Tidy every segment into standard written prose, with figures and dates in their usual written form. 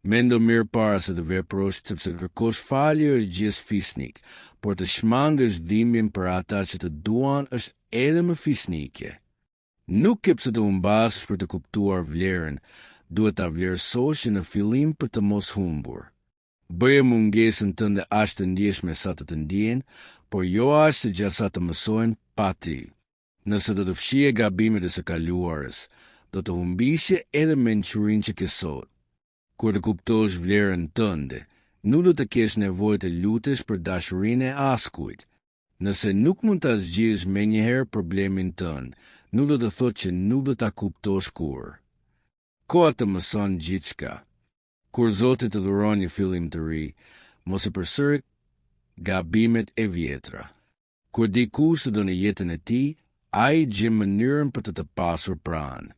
Mendo mirë para se të veprosh, sepse kërkosh falje është gjithë fisnik, por të shmangësh dhimbjen për ata që të duan është edhe më fisnike. Nuk ke pse të humbasësh për të kuptuar vlerën, duhet ta vlerësosh në fillim për të mos humbur. Bëje mungesën tënde aq të ndjeshme sa të ndjen, por jo aq se gjatë sa të mësojnë pa ty. Nëse do të fshije gabimet e së kaluarës, do të humbisje edhe mençurinë që ke sot. Kur të kuptosh vlerën tënde, nuk do të kesh nevojë të lutesh për dashurinë e askujt. Nëse nuk mund ta zgjidhësh menjëherë problemin tënd, nuk do të thotë që nuk do ta kuptosh kurrë. Koha të mëson gjithçka. Kur Zoti të dhuron një fillim të ri, mos e përsërit gabimet e vjetra. Kur dikush të do në jetën e tij, ai gjen mënyrën për të pasur pranë.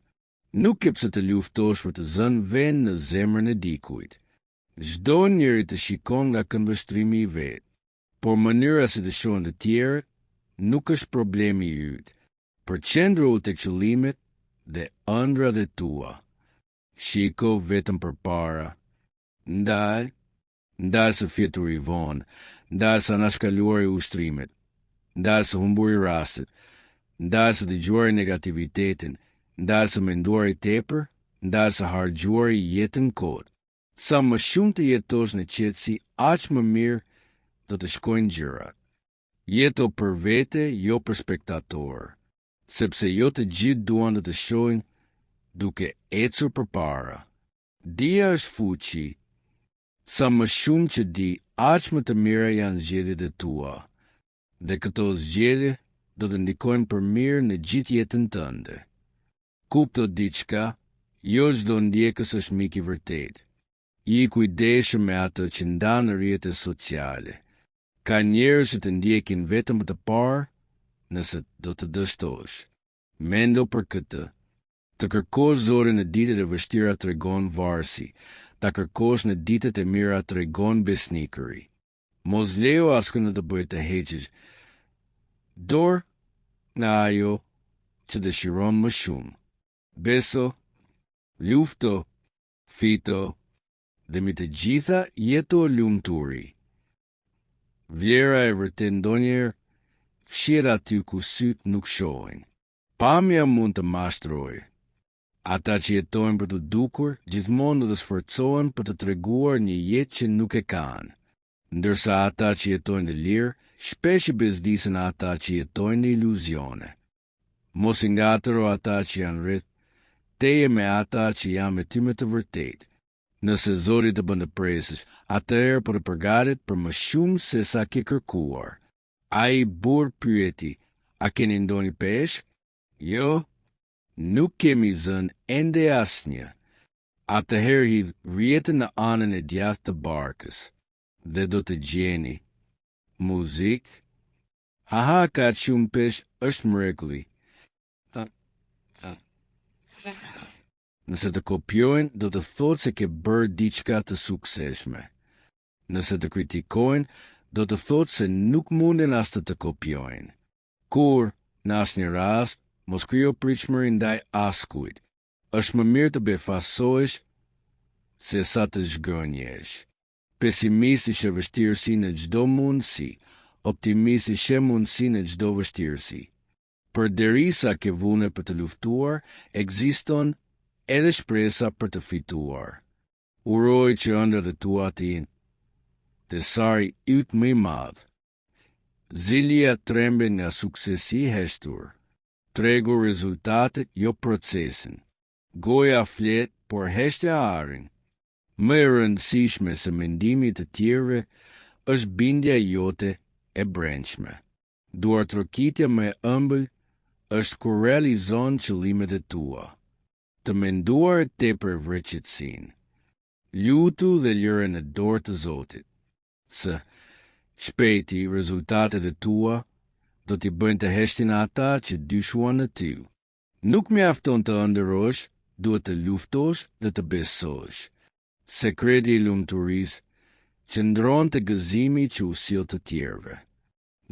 Nuk ke pse të luftosh për të zënë vend në zemrën e dikujt. Çdo njeri të shikon nga këndvështrimi i vet, por mënyra si të shohin të tjerët nuk është problemi i yt. Përqendro tek qëllimet dhe ëndrat e tua. Shiko vetëm përpara. Ndal së fjetur i vonë, ndal së anashkaluar i ushtrimet, ndal së humbur i rastet, ndal së dëgjuar i negativitetin, ndal së menduar i tepër, ndal së harxhuar i jetën kot. Sa më shumë të jetosh në qetësi, aq më mirë do të shkojnë gjërat. Jeto për vete, jo për spektator, sepse jo të gjithë duan të shohin duke ecur përpara. Dija është fuqi. Sa më shumë që di, aq më të mira janë zgjedhjet e tua. Dhe këto zgjedhje do të ndikojnë për mirë në gjithë jetën tënde. Kupto diçka, jo çdo ndjekës është mik i vërtet. I kujdesshëm me atë që ndan në rrjetet sociale. Ka njerëz që të ndjekin vetëm të parë, nëse do të dështosh. Mendo për këtë. Të kërkosh Zotin në ditët e vështira tregon varësi, ta kërkosh në ditët e mira tregon besnikëri. Mos lejo askënd të bëjë të heqësh dorë nga ajo që dëshiron më shumë. Beso, lufto, fito, dhe mi të gjitha jeto lumturi. Vlera e vërtet ndonjëherë fshihet aty ku syt nuk shohin. Pamja mund të mashtrojë. Ata që jetojnë për të dukur, gjithmonë do të sforcohen për të treguar një jetë që nuk e kanë. Ndërsa ata që jetojnë të lirë, shpesh i bezdisen ata që jetojnë në iluzione. Mos i ngatëro ata që janë rreth, teje me ata që janë me ty me të vërtetë. Nëse Zoti të bën të presësh, atëherë po të përgatit për më shumë se sa ke kërkuar. Ai burr pyeti, a keni ndonjë peshë? Jo, nuk kemi zënë ende asnjë. Atëherë hidh rrjetën në anën e djathtë të barkës, dhe do të gjeni muzikë. Haha, ka shumë peshë, është mrekulli. Nëse të kopjojnë, do të thotë se ke bërë diçka të suksesshme. Nëse të kritikojnë, do të thotë se nuk munden as të kopjojnë. Kur, në asnjë rast, mos krijo pritshmëri ndaj askujt. Është më mirë të befasohesh se sa të zhgënjesh. Pesimisti sheh vështirësi në çdo mundësi, optimisti sheh mundësi në çdo vështirësi. Përderisa ke vullnet për të luftuar, ekziston edhe shpresa për të fituar. Uroj që ëndrat e tua të jenë të sari yt më i madh. Zilja trembe nga suksesi i heshtur. Tregu rezultatet, jo procesin. Goja flet, por heshtja arin. Më e rëndësishme se mendimi të tjerëve është bindja jote e brendshme. Duartrokitja më e ëmbël është kur realizon qëllimet e tua. Të menduar e tepër vreqetësinë. Lutu dhe lëre në dorë të Zotit. Së shpejti rezultatet e tua do t'i bëjnë të heshtin ata që dyshuan në ty. Nuk mjafton të ëndërrosh, duhet të luftosh dhe të besosh. Sekreti i lumturisë qëndron te gëzimi që u sill të tjerëve.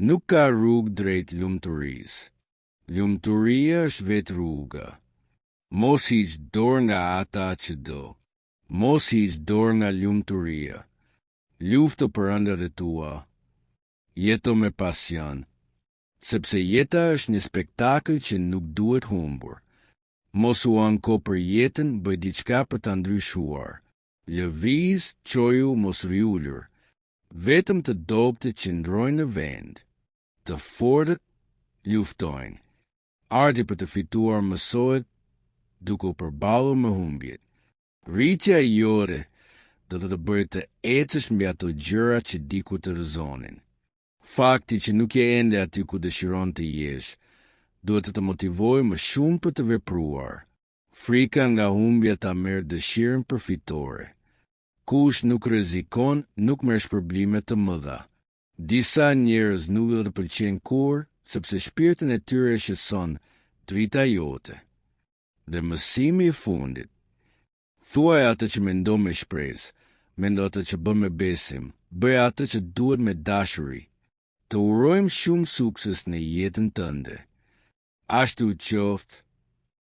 Nuk ka rrugë drejt lumturisë. Lumturia është vetë rruga. Mos hiq dorë nga ata që do. Mos hiq dorë nga lumturia. Lufto për ëndrat e tua. Jeto me pasion. Sepse jeta është një spektakël që nuk duhet humbur. Mos u anko për jetën, bëj diçka për ta ndryshuar. Lëviz, çoju mos rryulur. Vetëm të dobët që ndrojnë në vend. Të fortët luftojnë. Arti për të fituar mësohet duke u përballur me humbjet. Rritja jote do të bëjë të ecësh mbi ato gjëra që diku të rëzonin. Fakti që nuk je ende aty ku dëshiron të jesh, duhet të të motivojë më shumë për të vepruar. Frika nga humbja ta merr dëshirën përfitore. Kush nuk rrezikon, nuk merr shpërblime të mëdha. Disa njerëz nuk do të pëlqejnë kurrë, sepse shpirtin e tyre shqetëson drita jote. Dhe mësimi i fundit. Thuaj atë që mendon me shpresë, mendo atë që bën me besim, bëj atë që duhet me dashuri. Të urojmë shumë sukses në jetën tënde. Ashtu qoftë.